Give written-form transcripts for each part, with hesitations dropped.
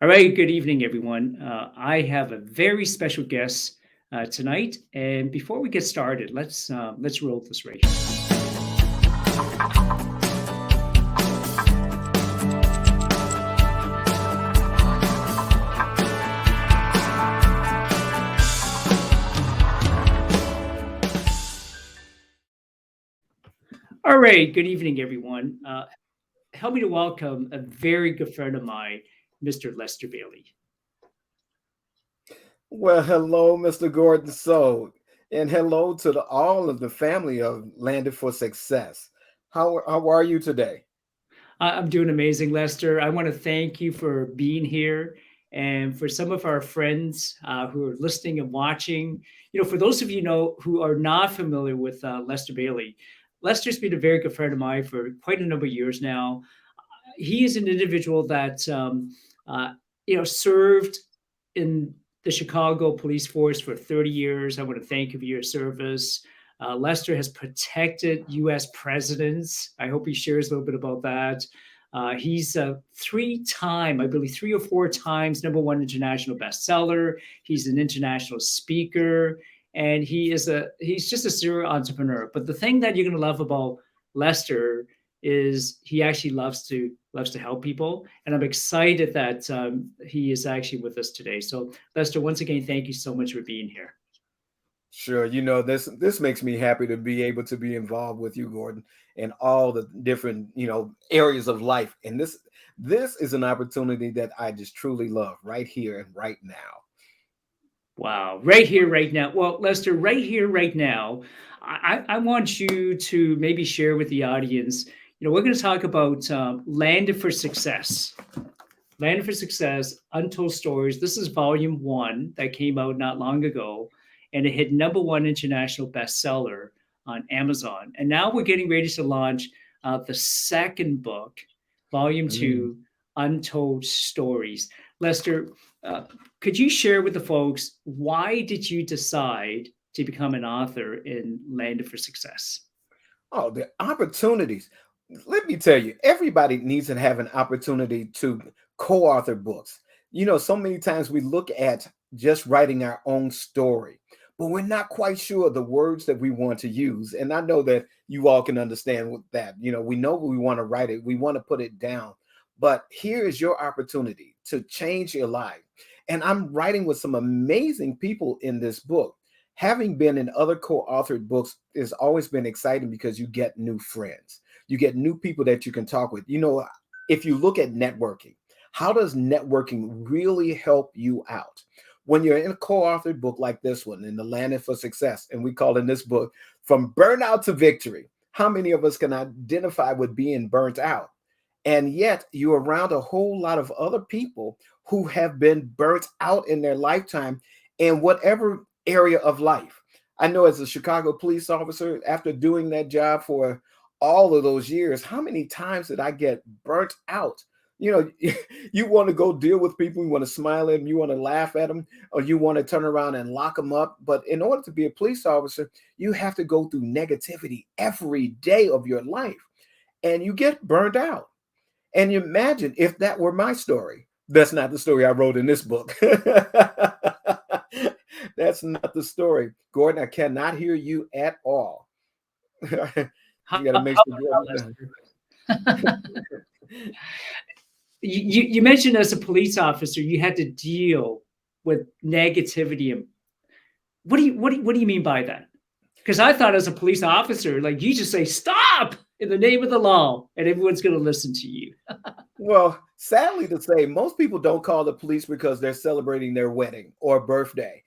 All right, good evening, everyone. I have a very special guest tonight, and before we get started, let's roll this right here. All right, good evening, everyone. Help me to welcome a very good friend of mine, Mr. Lester Bailey. Well, hello, Mr. Gordon. And hello to all of the family of Landed for Success. How are you today? I'm doing amazing, Lester. I want to thank you for being here. And for some of our friends who are listening and watching, for those of you know who are not familiar with Lester Bailey, Lester's been a very good friend of mine for quite a number of years now. He is an individual that uh, served in the Chicago police force for 30 years. I want to thank you for your service. Lester has protected U.S. presidents. I hope he shares a little bit about that. He's a I believe 3 or 4 times #1 international bestseller. He's an international speaker, and he's just a serial entrepreneur. But the thing that you're going to love about Lester is he actually loves to help people, and I'm excited that he is actually with us today. So, Lester, once again, thank you so much for being here. Sure, this makes me happy to be able to be involved with you, Gordon, in all the different areas of life. And this is an opportunity that I just truly love right here and right now. Wow, right here, right now. Well, Lester, right here, right now, I want you to maybe share with the audience. We're going to talk about Landed for Success. Landed for Success, Untold Stories. This is volume one that came out not long ago, and it hit #1 international bestseller on Amazon. And now we're getting ready to launch the second book, volume Mm. two, Untold Stories. Lester, uh, could you share with the folks why did you decide to become an author in Landed for Success? Oh, the opportunities. Let me tell you, everybody needs to have an opportunity to co-author books. So many times we look at just writing our own story, but we're not quite sure the words that we want to use. And I know that you all can understand with that. We know we want to write it, we want to put it down. But here is your opportunity to change your life. And I'm writing with some amazing people in this book. Having been in other co-authored books has always been exciting because you get new friends, you get new people that you can talk with. If you look at networking, how does networking really help you out when you're in a co-authored book like this one, in the Landed for Success? And we call in this book From Burnout to Victory. How many of us can identify with being burnt out? And yet you're around a whole lot of other people who have been burnt out in their lifetime in whatever area of life. I know, as a Chicago police officer, after doing that job for all of those years, how many times did I get burnt out? You want to go deal with people, you want to smile at them, you want to laugh at them, or you want to turn around and lock them up. But in order to be a police officer, you have to go through negativity every day of your life, and you get burned out. And you imagine if that were my story. That's not the story I wrote in this book. That's not the story. Gordon, I cannot hear you at all. How, You got to make how sure about Gordon. Lester? You mentioned as a police officer, you had to deal with negativity. And what do you mean by that? Because I thought as a police officer, like you just say stop in the name of the law, and everyone's going to listen to you. Well, sadly to say, most people don't call the police because they're celebrating their wedding or birthday.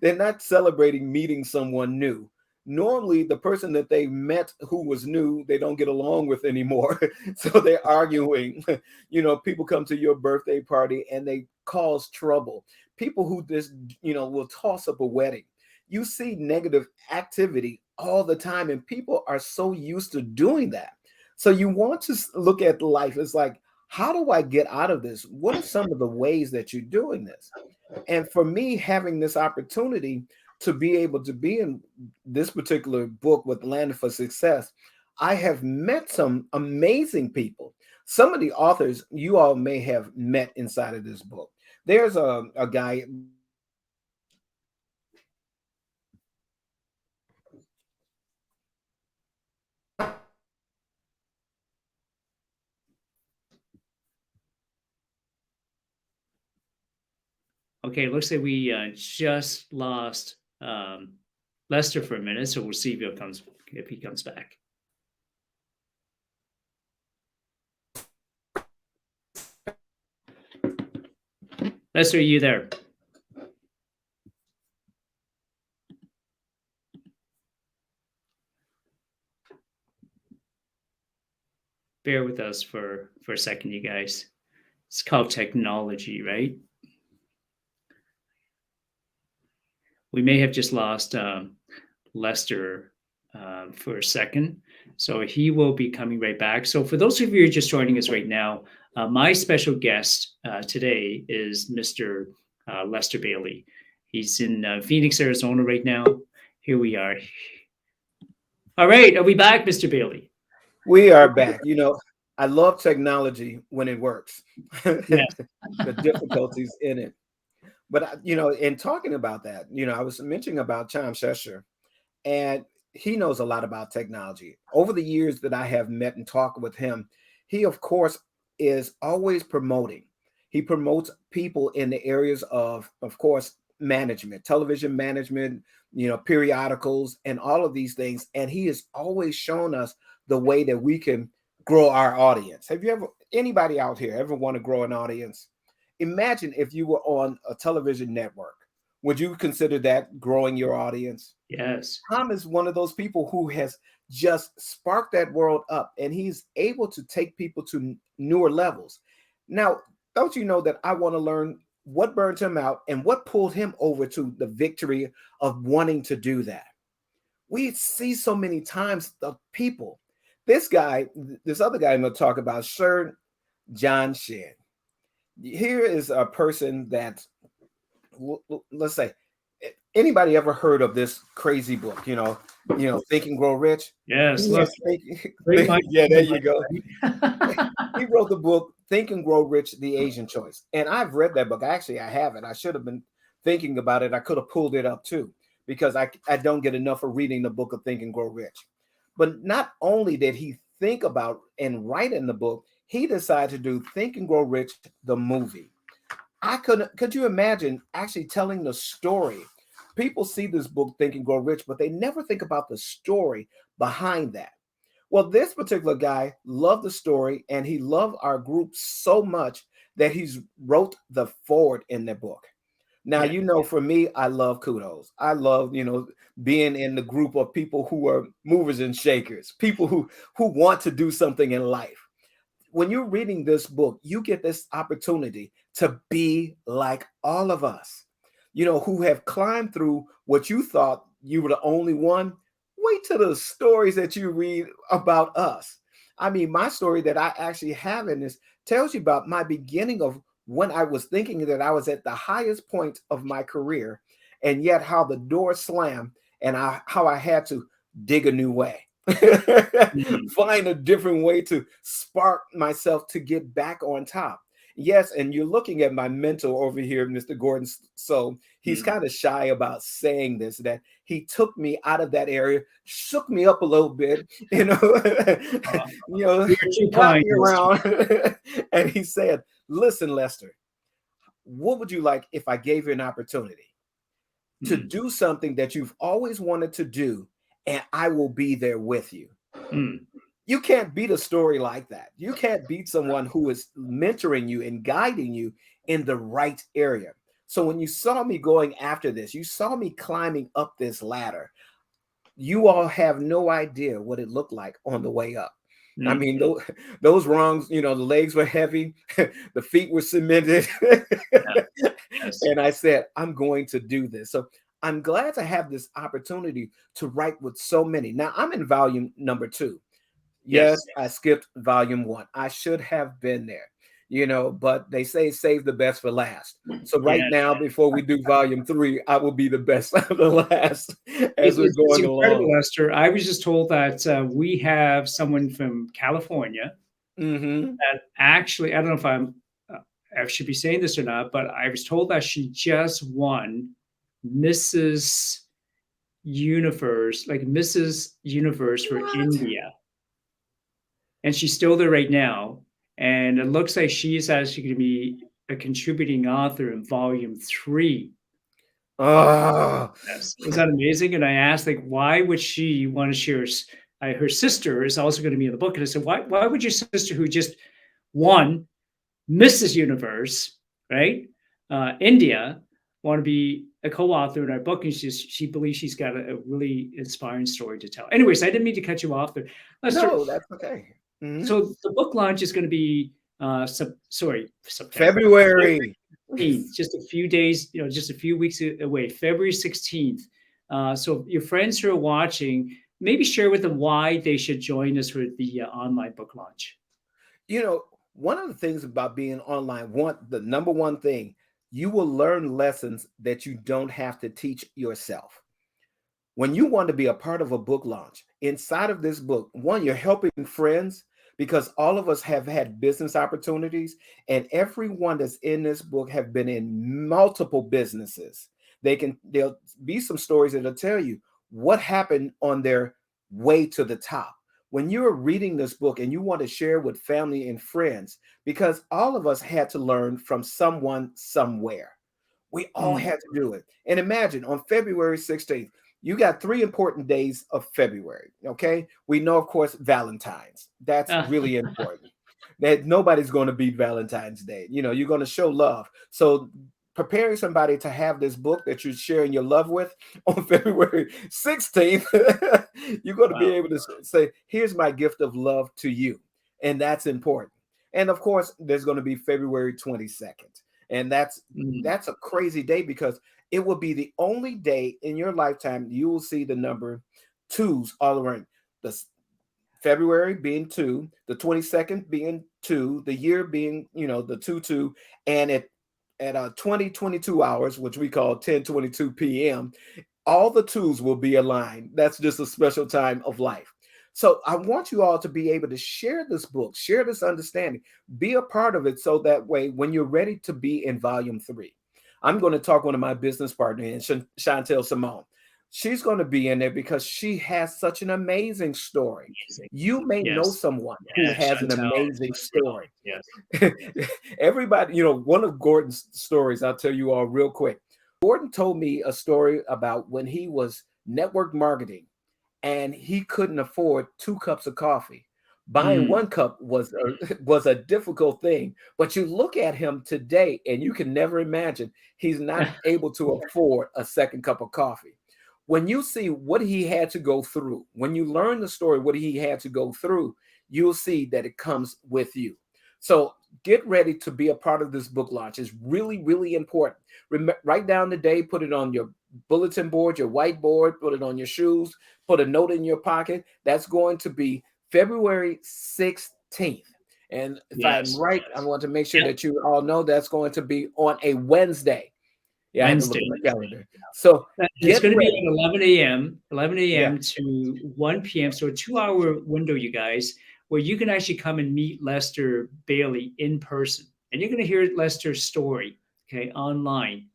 They're not celebrating meeting someone new. Normally, the person that they met who was new, they don't get along with anymore. So they're arguing. People come to your birthday party and they cause trouble. People who just, will toss up a wedding. You see negative activity all the time, and people are so used to doing that. So you want to look at life as like, how do I get out of this? What are some of the ways that you're doing this? And for me, having this opportunity to be able to be in this particular book with Land for Success, I have met some amazing people. Some of the authors you all may have met inside of this book. There's a guy. Okay, it looks like we just lost Lester for a minute, so we'll see if he comes back. Lester, are you there? Bear with us for a second, you guys. It's called technology, right? We may have just lost Lester for a second. So he will be coming right back. So for those of you who are just joining us right now, my special guest today is Mr. Lester Bailey. He's in Phoenix, Arizona right now. Here we are. All right, are we back, Mr. Bailey? We are back. I love technology when it works. Yes. The difficulties in it. But in talking about that, I was mentioning about Tom Cheshire, and he knows a lot about technology. Over the years that I have met and talked with him, he of course is always promoting. He promotes people in the areas of course, management, television management, periodicals, and all of these things. And he has always shown us the way that we can grow our audience. Have you ever, anybody out here ever want to grow an audience? Imagine if you were on a television network. Would you consider that growing your audience? Yes. Tom is one of those people who has just sparked that world up, and he's able to take people to newer levels. Now, don't you know that I want to learn what burned him out and what pulled him over to the victory of wanting to do that? We see so many times the people. This guy, this other guy I'm going to talk about, Sir John Shedd. Here is a person that, let's say, anybody ever heard of this crazy book? Think and Grow Rich. Yes. He Look, has great mind. yeah, there you go. He wrote the book Think and Grow Rich: The Asian Choice, and I've read that book. Actually, I have it. I should have been thinking about it. I could have pulled it up too, because I don't get enough of reading the book of Think and Grow Rich. But not only did he think about and write in the book, he decided to do Think and Grow Rich, the movie. Could you imagine actually telling the story? People see this book Think and Grow Rich, but they never think about the story behind that. Well, this particular guy loved the story, and he loved our group so much that he's wrote the forward in the book. Now, Yeah. for me, I love kudos. I love, being in the group of people who are movers and shakers, people who want to do something in life. When you're reading this book, you get this opportunity to be like all of us, who have climbed through what you thought you were the only one. Wait till the stories that you read about us. I mean, my story that I actually have in this tells you about my beginning of when I was thinking that I was at the highest point of my career, and yet how the door slammed and how I had to dig a new way. Mm. Find a different way to spark myself to get back on top. Yes, and you're looking at my mentor over here, Mr. Gordon. So he's Mm. kind of shy about saying this, that he took me out of that area, shook me up a little bit, you know, You're too slapped kind. me around, and he said, "Listen, Lester, what would you like if I gave you an opportunity to Mm. do something that you've always wanted to do, and I will be there with you?" Mm. You can't beat a story like that. You can't beat someone who is mentoring you and guiding you in the right area. So when you saw me going after this, you saw me climbing up this ladder. You all have no idea what it looked like on the way up. I Mm. mean, those rungs, the legs were heavy, the feet were cemented. Yeah. Yes. And I said, I'm going to do this. So I'm glad to have this opportunity to write with so many. Now I'm in volume number 2. Yes, Yes. I skipped volume 1. I should have been there, but they say save the best for last. So right Yeah. now, before we do volume 3, I will be the best of the last as we're It's going incredible, along. Lester. I was just told that we have someone from California Hmm. That actually, I don't know if I should be saying this or not, but I was told that she just won Mrs. Universe, like Mrs. Universe for What? India, and she's still there right now. And it looks like she's actually going to be a contributing author in volume 3 of Oh, this. Is that amazing? And I asked, like, why would she want to share? Her sister is also going to be in the book, and I said, why would your sister, who just won Mrs. Universe, right? India, want to be a co-author in our book, and she believes she's got a really inspiring story to tell. Anyways, I didn't mean to cut you off there, Lester. no, that's okay. Hmm. So the book launch is going to be September, February February. 16th, just a few days, just a few weeks away, February 16th. So your friends who are watching, maybe share with them why they should join us for the online book launch. You know, one of the things about being online, the number one thing, you will learn lessons that you don't have to teach yourself. When you want to be a part of a book launch, inside of this book, one, you're helping friends because all of us have had business opportunities, and everyone that's in this book have been in multiple businesses. There'll be some stories that'll tell you what happened on their way to the top. When you're reading this book and you want to share with family and friends, because all of us had to learn from someone somewhere. We all Mm. had to do it. And imagine on February 16th, you got 3 important days of February. Okay. We know, of course, Valentine's. That's Uh, really important. That nobody's going to beat Valentine's Day. You're going to show love. So preparing somebody to have this book that you're sharing your love with on February 16th, you're going to be wow. able to say, here's my gift of love to you. And that's important. And of course, there's going to be February 22nd. And Mm. that's a crazy day because it will be the only day in your lifetime you will see the number twos all around. The February being two, the 22nd being two, the year being, the 2 2, and at 2022 hours, which we call 10:22 p.m., all the twos will be aligned. That's just a special time of life. So I want you all to be able to share this book, share this understanding, be a part of it so that way when you're ready to be in volume 3. I'm going to talk one of my business partners, Chantel Simone. She's going to be in there because she has such an amazing story. Amazing. You may know Yes. someone who Yeah, has an Chantal. amazing story. Yes. Everybody, one of Gordon's stories, I'll tell you all real quick. Gordon told me a story about when he was network marketing and he couldn't afford 2 cups of coffee. Buying Mm. 1 cup was a difficult thing, but you look at him today and you can never imagine he's not able to afford a second cup of coffee. When you see what he had to go through, when you learn the story, what he had to go through, you'll see that it comes with you. So get ready to be a part of this book launch. It's really, really important. Write down the day, put it on your bulletin board, your whiteboard, put it on your shoes, put a note in your pocket. That's going to be February 16th. And if I'm Yes. right, I want to make sure Yep. that you all know that's going to be on a Wednesday. Yeah, I had to look Wednesday. at my calendar. So And it's get going to be ready. at 11 a.m., 11 Yeah. a.m. to 1 p.m. So a 2 hour window, you guys, where you can actually come and meet Lester Bailey in person. And you're going to hear Lester's story, okay, online,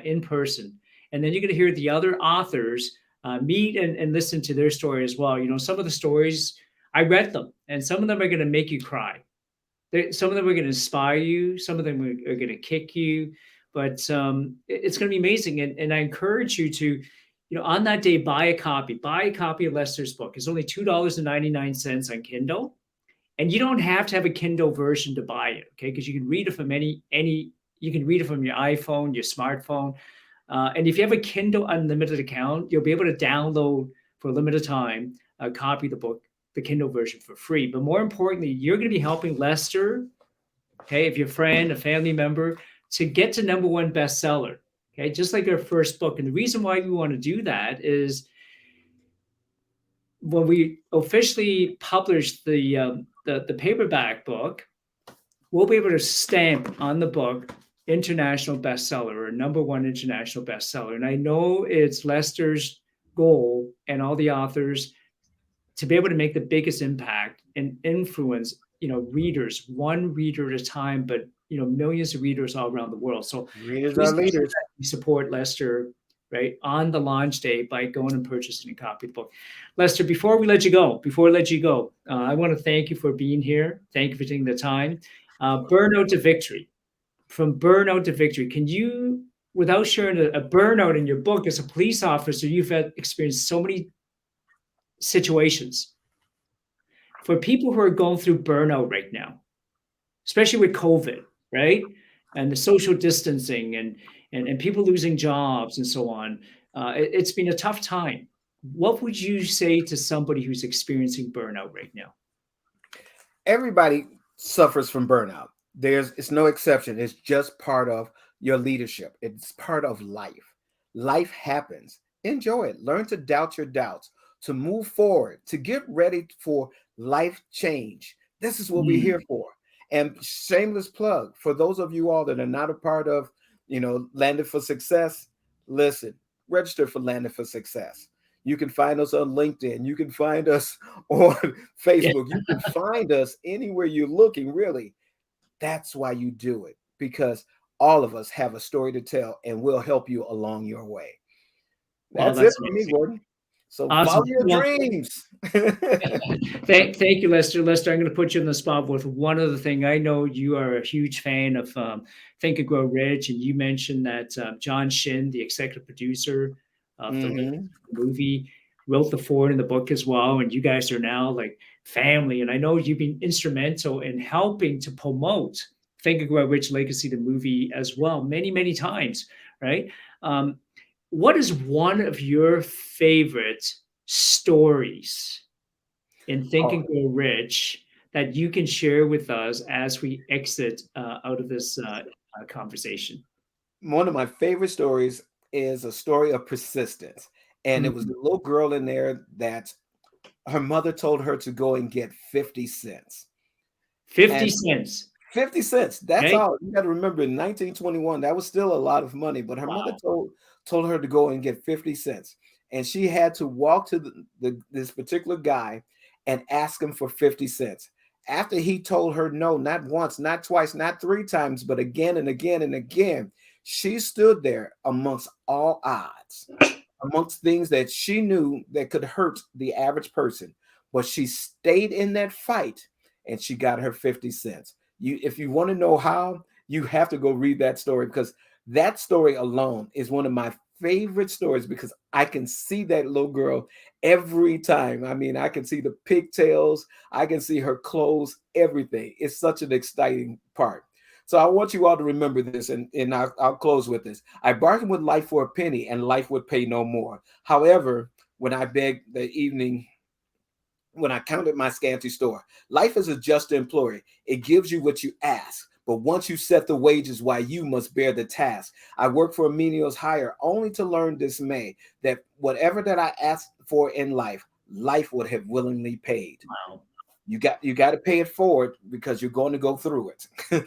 in person. And then you're going to hear the other authors meet and listen to their story as well. Some of the stories, I read them, and some of them are going to make you cry. Some of them are going to inspire you. Some of them are going to kick you, but it's going to be amazing. And I encourage you to, on that day, buy a copy. Buy a copy of Lester's book. It's only $2.99 on Kindle, and you don't have to have a Kindle version to buy it. Okay, because you can read it from any. You can read it from your iPhone, your smartphone, and if you have a Kindle Unlimited account, you'll be able to download for a limited time a copy of the book, the Kindle version for free. But more importantly, you're going to be helping Lester, okay, if you're a friend, a family member, to get to number one bestseller. Okay, just like our first book. And the reason why we want to do that is when we officially publish the paperback book, we'll be able to stamp on the book international bestseller or number one international bestseller. And I know it's Lester's goal and all the authors to be able to make the biggest impact and influence readers, one reader at a time, but millions of readers all around the world. So Readers are please make sure leaders. that you support Lester, right, on the launch day by going and purchasing a copy of the book. Lester, before I let you go, I want to thank you for being here. Thank you for taking the time. Burnout to victory. From burnout to victory. Can you, without sharing a burnout in your book, as a police officer, you've had experienced so many situations for people who are going through burnout right now, especially with COVID, right? And the social distancing and people losing jobs and so on. It's been a tough time. What would you say to somebody who's experiencing burnout right now? Everybody suffers from burnout. It's no exception. It's just part of your leadership. It's part of life. Life happens. Enjoy it. Learn to doubt your doubts, to move forward, to get ready for life change. This is what we're here Mm. for. And shameless plug for those of you all that are not a part of, Landed for Success. Listen, register for Landed for Success. You can find us on LinkedIn. You can find us on Yeah. Facebook. You can find us anywhere you're looking, really. That's why you do it, because all of us have a story to tell and we'll help you along your way. Well, That's it that's for me, amazing. Gordon. So follow Awesome. your Well, dreams. thank you, Lester. Lester, I'm going to put you on the spot with one other thing. I know you are a huge fan of Think and Grow Rich, and you mentioned that John Shin, the executive producer of the Hmm. movie, wrote the forward in the book as well. And you guys are now like family. And I know you've been instrumental in helping to promote Think and Grow Rich Legacy, the movie, as well, many, many times, right? Um, what is one of your favorite stories in Think Oh, and Grow Rich that you can share with us as we exit out of this conversation? one of my favorite stories is a story of persistence. And it was Mhm. the little girl in there that her mother told her to go and get 50 cents. 50 And cents. 50 cents. That's Okay. all. You got to remember in 1921, that was still a lot of money, but her mother Wow. told her to go and get 50 cents. And she had to walk to this particular guy and ask him for 50 cents. After he told her no, not once, not twice, not three times, but again and again and again, she stood there amongst all odds, amongst things that she knew that could hurt the average person. But she stayed in that fight and she got her 50 cents. If you want to know how, you have to go read that story, because that story alone is one of my favorite stories, because I can see that little girl every time. I mean, I can see the pigtails, I can see her clothes, everything. It's such an exciting part. So I want you all to remember this, and I'll close with this. I bargained with life for a penny, and life would pay no more. However, when I begged the evening, when I counted my scanty store, life is a just employer. It gives you what you ask. But once you set the wages, why you must bear the task. I work for a menial's hire only to learn dismay that whatever that I asked for in life, life would have willingly paid. Wow. You got to pay it forward, because you're going to go through it.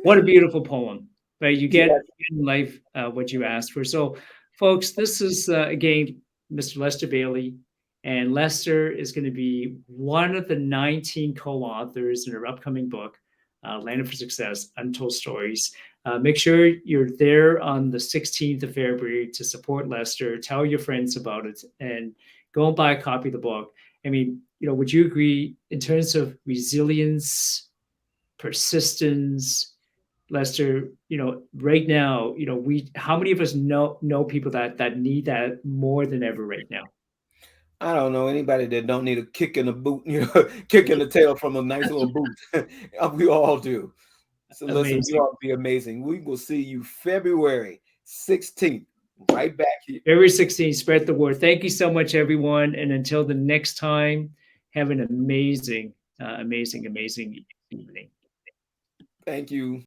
What a beautiful poem, right? You get Yes. in life what you asked for. So, folks, this is again Mr. Lester Bailey, and Lester is going to be one of the 19 co-authors in her upcoming book, Landed for Success: Untold Stories. Make sure you're there on the 16th of February to support Lester. Tell your friends about it, and go and buy a copy of the book. I mean, would you agree in terms of resilience, persistence, Lester, right now, we how many of us know people that need that more than ever right now? I don't know anybody that don't need a kick in the boot, kick in the tail from a nice little boot. We all do. So listen, you Amazing. all be amazing. We will see you February 16th, right back here. February 16th, spread the word. Thank you so much, everyone. And until the next time, have an amazing, amazing evening. Thank you.